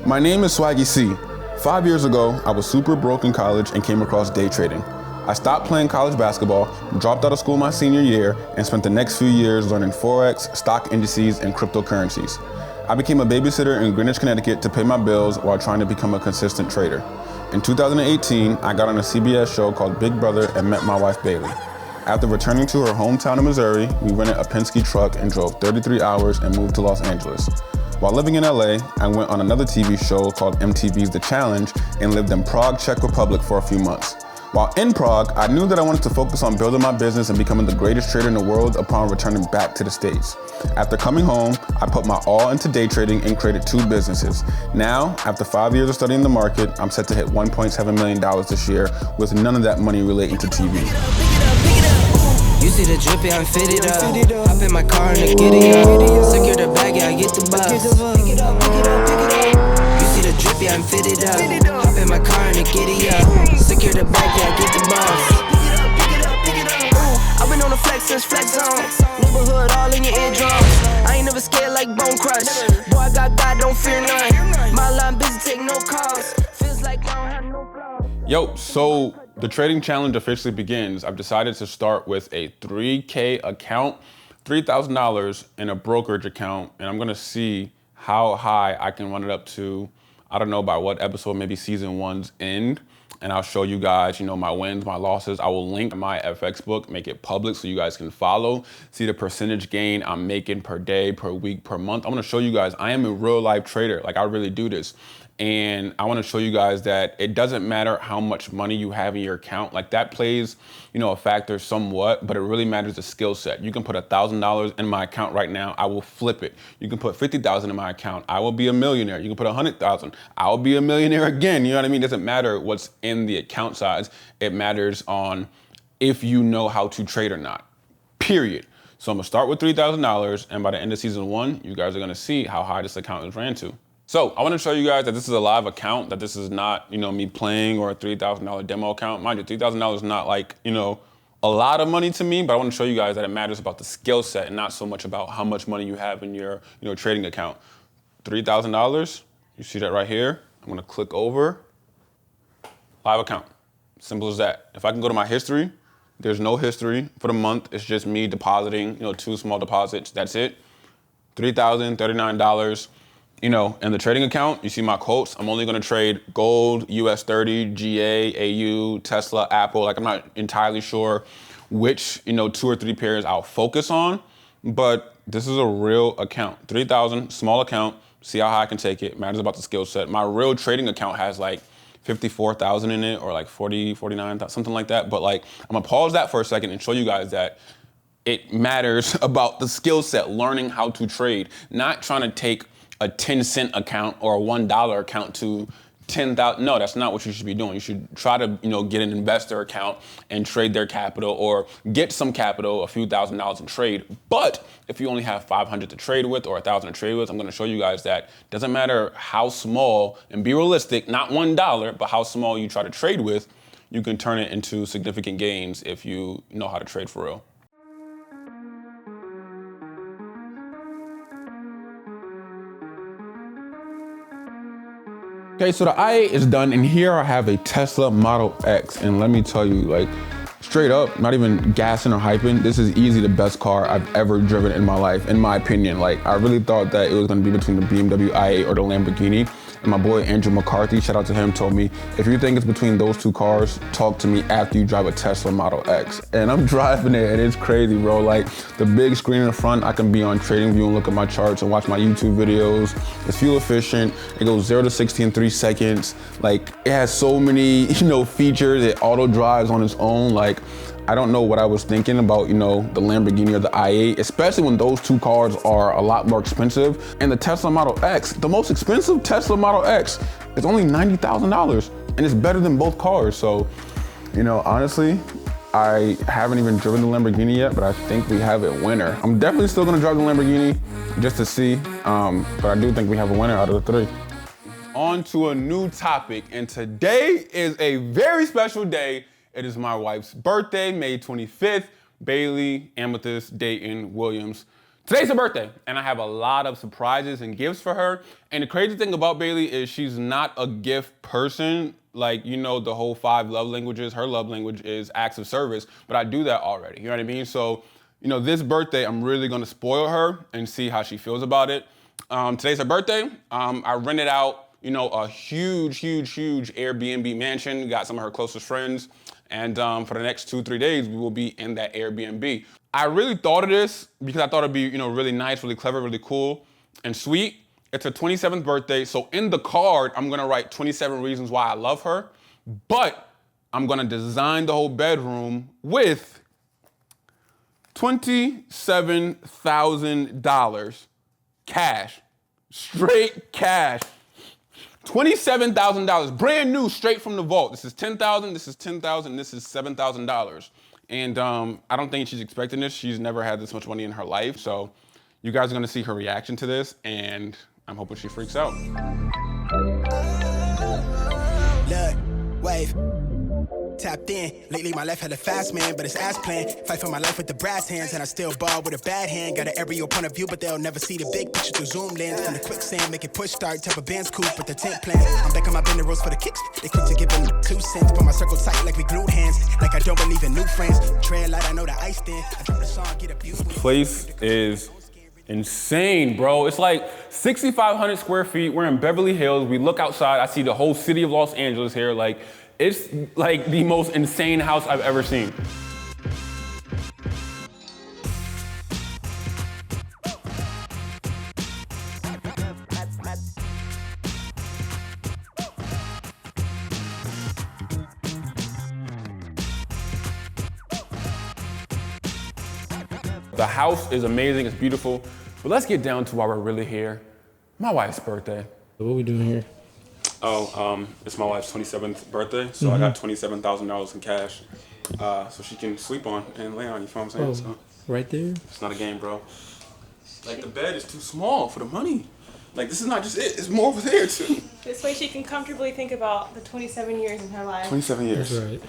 My name is Swaggy C. 5 years ago, I was super broke in college and came across day trading. I stopped playing college basketball, dropped out of school my senior year, and spent the next few years learning Forex, stock indices, and cryptocurrencies. I became a babysitter in Greenwich, Connecticut to pay my bills while trying to become a consistent trader. In 2018, I got on a CBS show called Big Brother and met my wife, Bailey. After returning to her hometown of Missouri, we rented a Penske truck and drove 33 hours and moved to Los Angeles. While living in LA, I went on another TV show called MTV's The Challenge and lived in Prague, Czech Republic for a few months. While in Prague, I knew that I wanted to focus on building my business and becoming the greatest trader in the world upon returning back to the States. After coming home, I put my all into day trading and created 2 businesses. Now, after 5 years of studying the market, I'm set to hit $1.7 million this year with none of that money relating to TV. You see the drippy, I'm fitted up. Hop in my car and I get it up. Secure the bag, yeah, I get the bus. You see the drippy, I'm fitted up. Hop in my car and I get it up. Secure the bag, yeah, I get the bus. I've been on the flex since flex zone. Neighborhood all in your eardrums. I ain't never scared like Bone Crush. Boy, I got God, don't fear none. My line busy, take no calls. Feels like I don't have no flaws. Yo, so the trading challenge officially begins. I've decided to start with a $3K account, $3,000 in a brokerage account, and I'm gonna see how high I can run it up to, I don't know by what episode, maybe season 1's end. And I'll show you guys, my wins, my losses. I will link my FX book, make it public so you guys can follow, see the percentage gain I'm making per day, per week, per month. I'm gonna show you guys, I am a real life trader. Like I really do this. And I wanna show you guys that it doesn't matter how much money you have in your account. Like that plays, a factor somewhat, but it really matters the skill set. You can put $1,000 in my account right now, I will flip it. You can put 50,000 in my account, I will be a millionaire. You can put 100,000, I will be a millionaire again. You know what I mean? It doesn't matter what's in the account size. It matters on if you know how to trade or not, period. So I'm gonna start with $3,000, and by the end of season 1, you guys are gonna see how high this account is ran to. So I want to show you guys that this is a live account, that this is not, me playing or a $3,000 demo account. Mind you, $3,000 is not like, a lot of money to me, but I want to show you guys that it matters about the skill set and not so much about how much money you have in your, trading account. $3,000, you see that right here. I'm going to click over, live account. Simple as that. If I can go to my history, there's no history for the month. It's just me depositing, 2 small deposits. That's it. $3,039. In the trading account, you see my quotes. I'm only gonna trade gold, US 30, GA, AU, Tesla, Apple. Like I'm not entirely sure which, 2 or 3 pairs I'll focus on, but this is a real account. 3,000, small account, see how high I can take it. Matters about the skill set. My real trading account has like 54,000 in it or like 40, 49, something like that. But like, I'm gonna pause that for a second and show you guys that it matters about the skill set, learning how to trade, not trying to take a 10-cent account or a $1 account to 10,000. No, that's not what you should be doing. You should try to, get an investor account and trade their capital or get some capital, a few $1,000s and trade. But if you only have 500 to trade with or 1,000 to trade with, I'm gonna show you guys that doesn't matter how small, and be realistic, not $1, but how small you try to trade with, you can turn it into significant gains if you know how to trade for real. Okay, so the IA is done, and here I have a Tesla Model X, and let me tell you, like, straight up, not even gassing or hyping, this is easily the best car I've ever driven in my life, in my opinion. Like, I really thought that it was gonna be between the BMW i8 or the Lamborghini, and my boy Andrew McCarthy, shout out to him, told me, if you think it's between those 2 cars, talk to me after you drive a Tesla Model X. And I'm driving it, and it's crazy, bro. Like, the big screen in the front, I can be on TradingView and look at my charts and watch my YouTube videos. It's fuel efficient. It goes 0 to 60 in 3 seconds. Like, it has so many, features. It auto drives on its own. Like, I don't know what I was thinking about, the Lamborghini or the i8, especially when those 2 cars are a lot more expensive. And the Tesla Model X, the most expensive Tesla Model X, is only $90,000, and it's better than both cars. So, honestly, I haven't even driven the Lamborghini yet, but I think we have a winner. I'm definitely still gonna drive the Lamborghini just to see, but I do think we have a winner out of the 3. On to a new topic, and today is a very special day. It is my wife's birthday, May 25th. Bailey Amethyst Dayton Williams Today's her birthday, and I have a lot of surprises and gifts for her. And the crazy thing about Bailey is she's not a gift person. Like, you know, the whole 5 love languages, her love language is acts of service, but I do that already, you know what I mean? So, you know, this birthday, I'm really gonna spoil her and see how she feels about it. Today's her birthday. I rented out, you know, a huge Airbnb mansion, got some of her closest friends, and for the next 2-3 days, we will be in that Airbnb. I really thought of this because I thought it'd be, you know, really nice, really clever, really cool, and sweet. It's her 27th birthday, so in the card, I'm gonna write 27 reasons why I love her, but I'm gonna design the whole bedroom with $27,000 cash, straight cash. $27,000, brand new, straight from the vault. This is $10,000, this is $10,000, this is $7,000. And I don't think she's expecting this. She's never had this much money in her life. So you guys are gonna see her reaction to this, and I'm hoping she freaks out. Look, wave. Tapped in. Lately my life had a fast man, but it's ass plan. Fight for my life with the brass hands, and I still ball with a bad hand. Got an aerial point of view, but they'll never see the big picture through zoom lens. From the quicksand, make it push start, type of band's coupe with the tent plan. I'm back on my bender rolls for the kicks. They quick to give them 2 cents, but my circle tight like we glued hands. Like I don't believe in new friends. Tread light, I know the ice thin. I drop the song, get abused. Place is insane, bro. It's like 6,500 square feet. We're in Beverly Hills. We look outside. I see the whole city of Los Angeles here. Like, it's like the most insane house I've ever seen. The house is amazing, it's beautiful, but let's get down to why we're really here. My wife's birthday. What are we doing here? Oh, it's my wife's 27th birthday, so I got $27,000 in cash, so she can sleep on and lay on, you feel what I'm saying? So, right there? it's not a game, bro. Like, the bed is too small for the money. Like, this is not just it, it's more over there, too. This way she can comfortably think about the 27 years in her life. 27 years. That's right.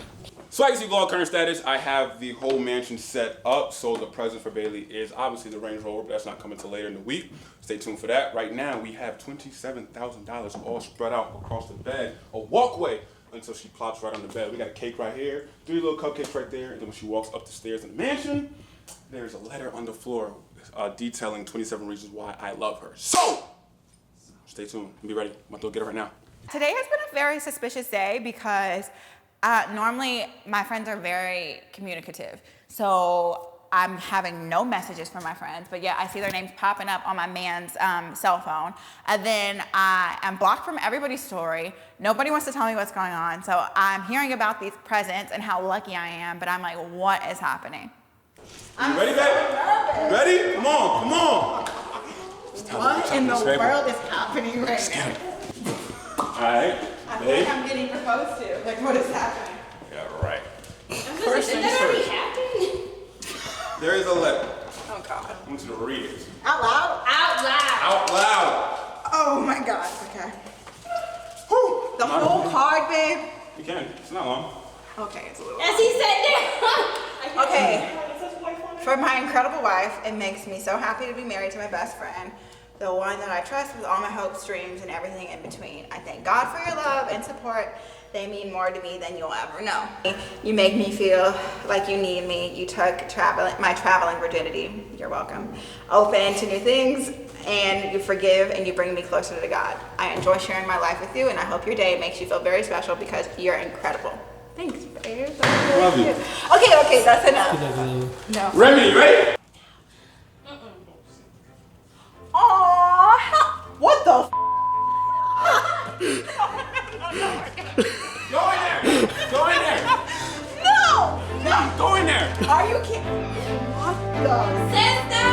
Swaggy C vlog current status. I have the whole mansion set up, so the present for Bailey is obviously the Range Rover, but that's not coming till later in the week. Stay tuned for that. Right now, we have $27,000 all spread out across the bed, a walkway until she plops right on the bed. We got a cake right here, 3 little cupcakes right there, and then when she walks up the stairs in the mansion, there's a letter on the floor detailing 27 reasons why I love her. So, stay tuned and be ready. I'm about to go get her right now. Today has been a very suspicious day because normally my friends are very communicative. So I'm having no messages from my friends, but yet I see their names popping up on my man's cell phone. And then I am blocked from everybody's story. Nobody wants to tell me what's going on. So I'm hearing about these presents and how lucky I am, but I'm like, what is happening? You ready, babe? Ready? Come on, come on. What in the world is happening right now? All right, I feel like I'm getting proposed to. Like, what is happening? Yeah, right. First things first. There is a letter. Oh, God. I want you to read it. Out loud? Out loud. Out loud. Oh, my God. Okay. Whew. The whole card, babe? You can. It's not long. Okay, it's a little As he said there. Okay. For my incredible wife, it makes me so happy to be married to my best friend, the one that I trust with all my hopes, dreams, and everything in between. I thank God for your love and support. They mean more to me than you'll ever know. You make me feel like you need me. You took my traveling virginity. You're welcome. Open to new things, and you forgive and you bring me closer to God. I enjoy sharing my life with you, and I hope your day makes you feel very special because you're incredible. Thanks, babe. That's Love you. cute. Okay, that's enough. No. Remy, you ready? Aww, what the Go in there. Go in there. No! Go in there. Are you kidding? What the? Sister!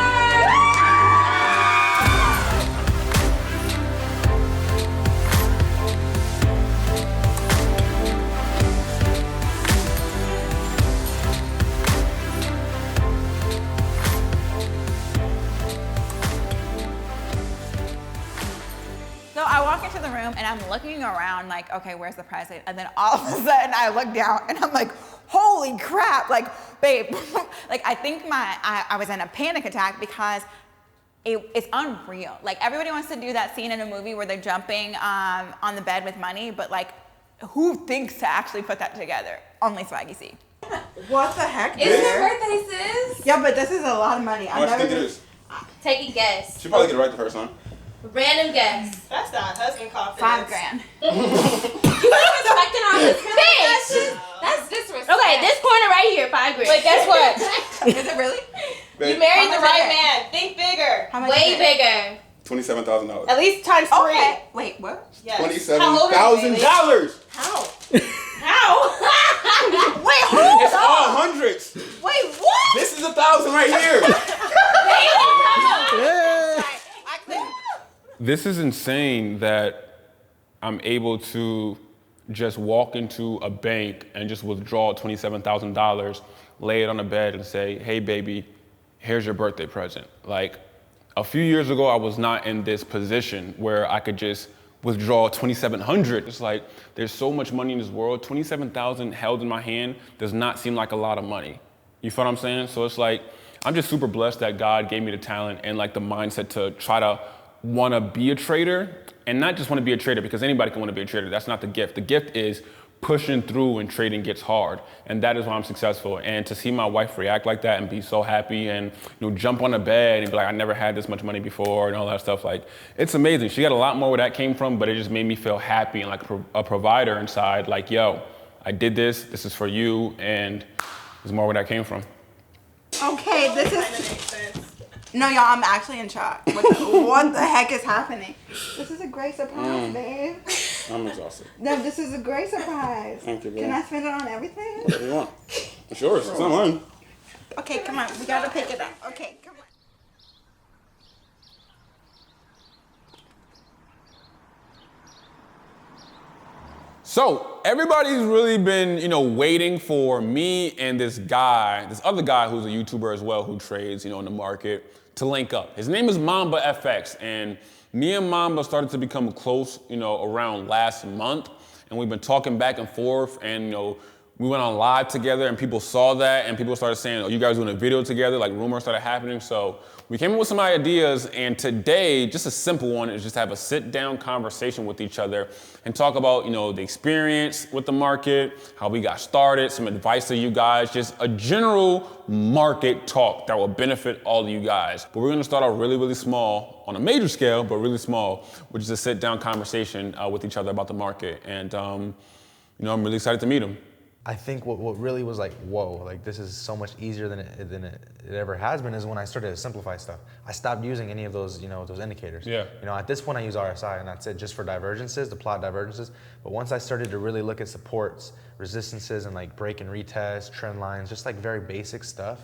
So I walk into the room and I'm looking around like, okay, where's the present? And then all of a sudden I look down and I'm like, holy crap, like, babe, like I think I was in a panic attack because it's unreal. Like everybody wants to do that scene in a movie where they're jumping on the bed with money, but like who thinks to actually put that together? Only Swaggy C. What the heck? It's her birthday, sis. Yeah, but this is a lot of money. How much do you think it is? Take a guess. She probably get it right the first time. Random guess. That's not husband confidence. $5,000. You disrespecting our husband? Bitch! That's disrespect. Okay, this corner right here, $5,000. But guess what? Is it really? You married the right Man, think bigger. How much Way is it? bigger. $27,000. At least times 3. Okay. Wait, what? Yes. $27,000. How? How? Wait, hold It's on. all hundreds. Wait, what? This is 1,000 right here. This is insane that I'm able to just walk into a bank and just withdraw $27,000, lay it on the bed and say, hey baby, here's your birthday present. Like a few years ago, I was not in this position where I could just withdraw $2,700. It's like, there's so much money in this world. $27,000 held in my hand does not seem like a lot of money. You feel what I'm saying? So it's like, I'm just super blessed that God gave me the talent and like the mindset to try to want to be a trader, and not just want to be a trader because anybody can want to be a trader. That's not the gift. The gift is pushing through when trading gets hard, and that is why I'm successful. And to see my wife react like that and be so happy and jump on the bed and be like, I never had this much money before and all that stuff, like it's amazing. She got a lot more where that came from, but it just made me feel happy and like a provider inside, like, yo, I did this, this is for you, and there's more where that came from. Okay, this is... No, y'all, I'm actually in shock. What the heck is happening? This is a great surprise, babe. I'm exhausted. No, this is a great surprise. Thank you, babe. Can I spend it on everything? Whatever you want. It's yours. It's not mine. Okay, come on. We gotta pick it up. Okay, come on. So everybody's really been, waiting for me and this other guy who's a YouTuber as well who trades, in the market to link up. His name is Mamba FX, and me and Mamba started to become close, around last month, and we've been talking back and forth, and we went on live together, and people saw that, and people started saying, oh, you guys doing a video together, like rumors started happening. So we came up with some ideas, and today, just a simple one, is just have a sit-down conversation with each other and talk about, the experience with the market, how we got started, some advice to you guys, just a general market talk that will benefit all of you guys. But we're gonna start out really, really small, on a major scale, but really small, which is a sit-down conversation with each other about the market. And, I'm really excited to meet him. I think what really was like, whoa, like this is so much easier than it ever has been is when I started to simplify stuff. I stopped using any of those, those indicators. Yeah. At this point I use RSI and that's it, just for divergences, to plot divergences. But once I started to really look at supports, resistances, and like break and retest, trend lines, just like very basic stuff,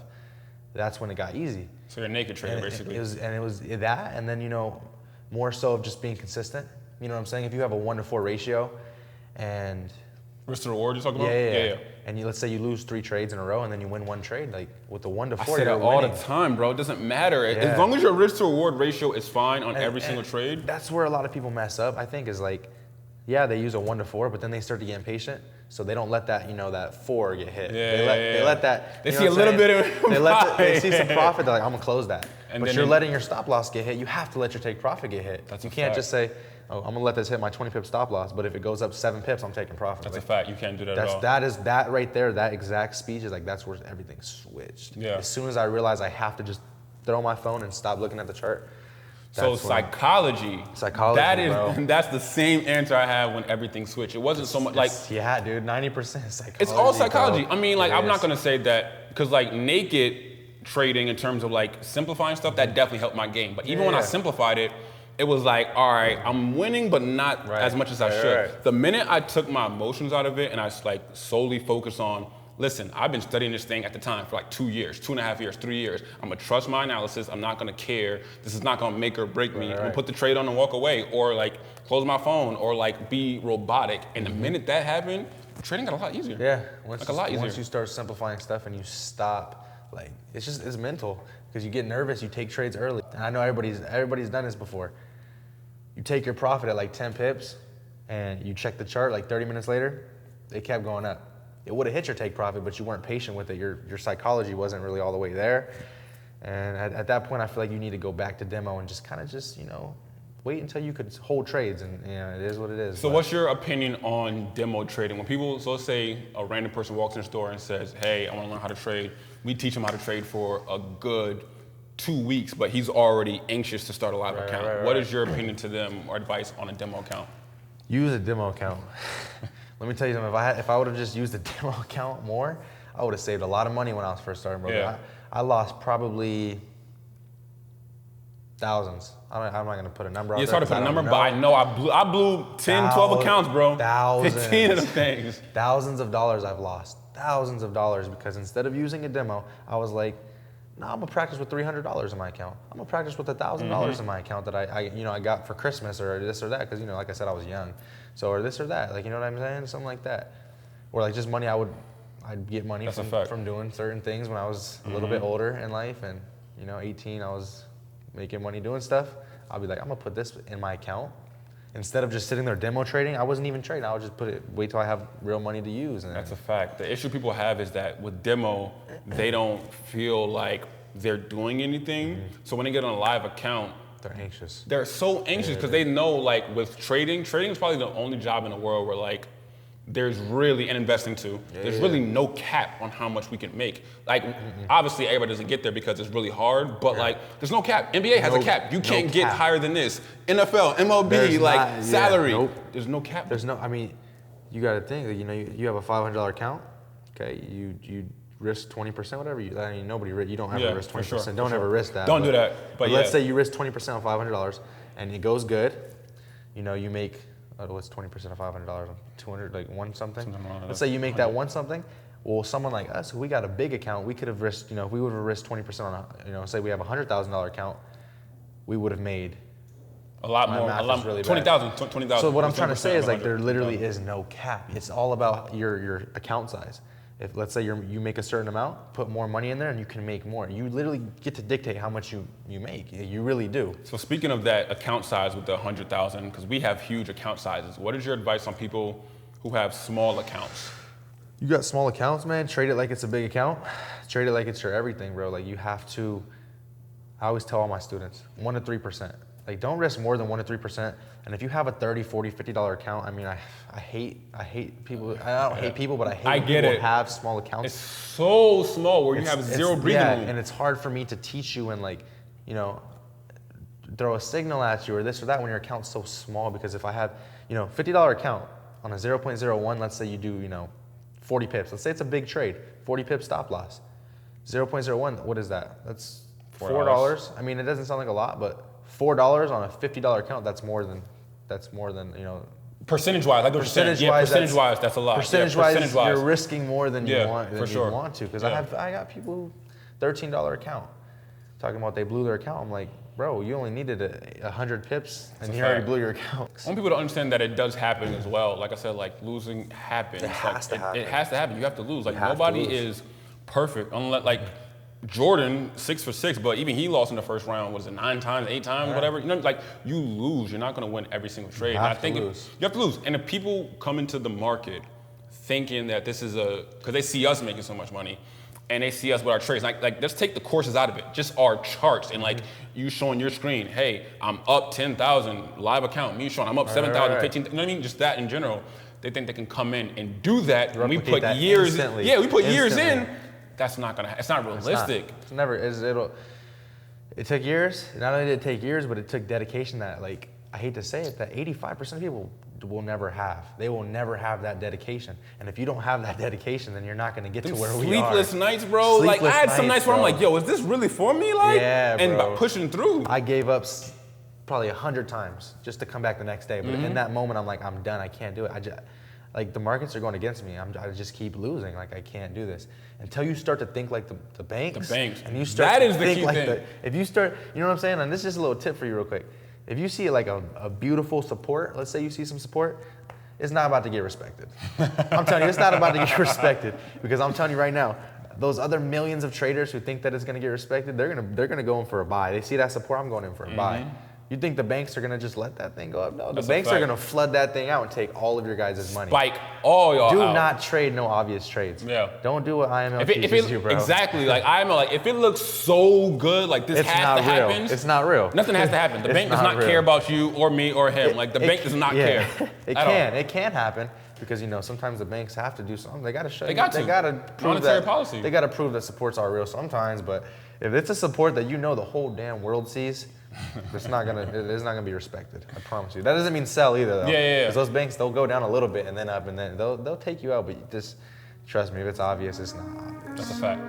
that's when it got easy. So you're a naked trader, basically. It was that, and then, more so of just being consistent. You know what I'm saying? If you have a 1-to-4 ratio and Risk to reward you're talking about? Yeah. And let's say you lose 3 trades in a row and then you win 1 trade, like with the 1-to-4, I say that all the time, bro. It doesn't matter. Yeah. As long as your risk to reward ratio is fine on every single trade. That's where a lot of people mess up, I think, is like, yeah, they use a 1-to-4, but then they start to get impatient, so they don't let that, that 4 get hit. They let that. They see a little bit of they see some profit. They're like, I'm gonna close that. And but you're letting your stop loss get hit. You have to let your take profit get hit. That's you a can't fact. just say, oh, I'm gonna let this hit my 20 pip stop loss, but if it goes up 7 pips, I'm taking profit. That's a fact. You can't do that at all. That right there, that exact speech is like, that's where everything switched. Yeah. As soon as I realized I have to just throw my phone and stop looking at the chart. So Psychology, bro. That's the same answer I had when everything switched. It wasn't so much like, yeah, dude, 90% psychology. it's all psychology. Bro. I mean, like, It I'm not is. gonna say that, because like naked trading in terms of like simplifying stuff, that definitely helped my game. But even when I simplified it, it was like, all right, I'm winning, but not as much as I should. Right. The minute I took my emotions out of it and I like solely focused on, listen, I've been studying this thing at the time for like 2 years, 2.5 years, 3 years. I'm gonna trust my analysis. I'm not gonna care. This is not gonna make or break me. I'm gonna put the trade on and walk away, or like close my phone, or like be robotic. And the minute that happened, trading got a lot easier. Yeah, Once you start simplifying stuff and you stop, like, it's mental, because you get nervous, you take trades early. And I know everybody's done this before. You take your profit at like 10 pips and you check the chart like 30 minutes later, they kept going up. It would have hit your take profit, but you weren't patient with it. Your psychology wasn't really all the way there. And at that point, I feel like you need to go back to demo and just kind of wait until you could hold trades, and it is what it is. So what's your opinion on demo trading? When people, so let's say a random person walks in the store and says, hey, I want to learn how to trade. We teach them how to trade for a good 2 weeks, but he's already anxious to start a live account. What is your opinion to them or advice on a demo account? Use a demo account. Let me tell you something, if I would have just used a demo account more, I would have saved a lot of money when I was first starting, bro. Yeah. I lost probably thousands. I'm not gonna put a number out there. It's hard to put a number, but I know I blew 10, 12 accounts, bro. 15 of the things. Thousands of dollars I've lost. Thousands of dollars because instead of using a demo, I was like, no, I'm gonna practice with $300 in my account. I'm gonna practice with $1,000 in my account that I got for Christmas or this or that, because like I said, I was young. So or this or that, like, you know what I'm saying? Something like that. Or like just money I'd get money from doing certain things when I was a little bit older in life, and 18, I was making money doing stuff. I'll be like, I'm gonna put this in my account. Instead of just sitting there demo trading, I wasn't even trading. I would just wait till I have real money to use. And that's a fact. The issue people have is that with demo, they don't feel like they're doing anything. So when they get on a live account, they're anxious. They're so anxious because they know, like, with trading is probably the only job in the world where, like, there's really, and investing too, there's really no cap on how much we can make. Like, obviously everybody doesn't get there because it's really hard, but like, there's no cap. NBA has a cap. You can't get higher than this. NFL, MLB, salary. There's no cap. I mean, you gotta think, you have a $500 account, okay? You risk 20%, whatever. You don't ever risk 20%. Don't ever risk that. Don't do that. But let's say you risk 20% on $500 and it goes good, you make, what's 20% of $500? 200, like one something? Let's say you make that one something. Well, someone like us, who we got a big account, we could have risked, if we would have risked 20% on, say we have a $100,000 account, we would have made a lot more. Really 20,000. So what I'm trying to say is, like, there literally is no cap. It's all about your account size. If, let's say, you make a certain amount, put more money in there and you can make more. You literally get to dictate how much you make. You really do. So speaking of that account size with the 100,000, because we have huge account sizes, what is your advice on people who have small accounts? You got small accounts, man, trade it like it's a big account. Trade it like it's your everything, bro. Like, you have to, I always tell all my students, 1 to 3%. Like, don't risk more than 1 to 3%. And if you have a $30, $40, $50 account, I mean, I hate people. I don't hate people, but I hate people who have small accounts. It's so small where you have zero breathing room. And it's hard for me to teach you and, like, throw a signal at you or this or that when your account's so small. Because if I have, $50 account on a 0.01, let's say you do, 40 pips. Let's say it's a big trade, 40 pips stop loss. 0.01, what is that? That's $4. I mean, it doesn't sound like a lot, but $4 on a $50 account, that's more than percentage-wise, percentage-wise, that's a lot. Percentage-wise, you're risking more than you want to. Because I got people who $13 account talking about they blew their account. I'm like, bro, you only needed 100 pips and you already blew your account. I want people to understand that it does happen as well. Like I said, like, losing happens. It has to happen. You have to lose. Like, nobody is perfect unless, like, Jordan, 6 for 6, but even he lost in the first round. Was it 9 times, 8 times, whatever? You lose. You're not going to win every single trade. You have to lose. And if people come into the market thinking that this is because they see us making so much money, and they see us with our trades, like let's take the courses out of it, just our charts, and like you showing your screen, hey, I'm up 10,000 live account. Me showing I'm up 7,000, 15,000. You know what I mean? Just that in general. They think they can come in and do that. And we put years. We put years in. That's not gonna. It's not realistic. It's never. It took years. Not only did it take years, but it took dedication that, like, I hate to say it, that 85% of people will never have. They will never have that dedication. And if you don't have that dedication, then you're not gonna get to where we are. Sleepless nights, bro. Like, I had some nights where I'm like, yo, is this really for me? Like, and by pushing through. I gave up probably 100 times just to come back the next day. But in that moment, I'm like, I'm done. I can't do it. Like, the markets are going against me. I just keep losing. Like, I can't do this. Until you start to think like the banks. The banks. And you start that to is the think key like thing. if you start, you know what I'm saying? And this is just a little tip for you real quick. If you see like a beautiful support, let's say you see some support, it's not about to get respected. I'm telling you, it's not about to get respected. Because I'm telling you right now, those other millions of traders who think that it's going to get respected, they're gonna go in for a buy. They see that support, I'm going in for a buy. You think the banks are gonna just let that thing go up? No, the That's a banks are fact. gonna flood that thing out and take all of your guys' money. Spike all y'all Do out. not trade no obvious trades. Yeah. Don't do what IML If teaches it, you, bro. exactly, like IML, like if it looks so good, like this It's has not to real. happen. It's not real. Nothing has to happen. The It's bank does not real. care about you or me or him. Like the bank does not care. It at can. all. It can happen because sometimes the banks have to do something. They got to show. They got to. They got to prove Monetary that, policy. They got to prove that supports are real sometimes. But if it's a support that the whole damn world sees, it's not gonna be respected. I promise you. That doesn't mean sell either, though. Yeah. Because those banks, they'll go down a little bit and then up, and then they'll take you out. But just trust me, if it's obvious, it's not obvious. That's a fact.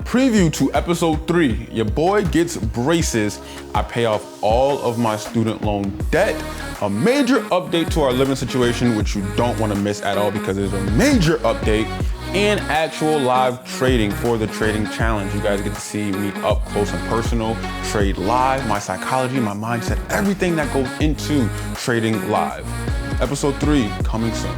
Preview to episode 3. Your boy gets braces. I pay off all of my student loan debt. A major update to our living situation, which you don't want to miss at all because it's a major update. And actual live trading for the trading challenge. You guys get to see me up close and personal, trade live, my psychology, my mindset, everything that goes into trading live. Episode 3 coming soon.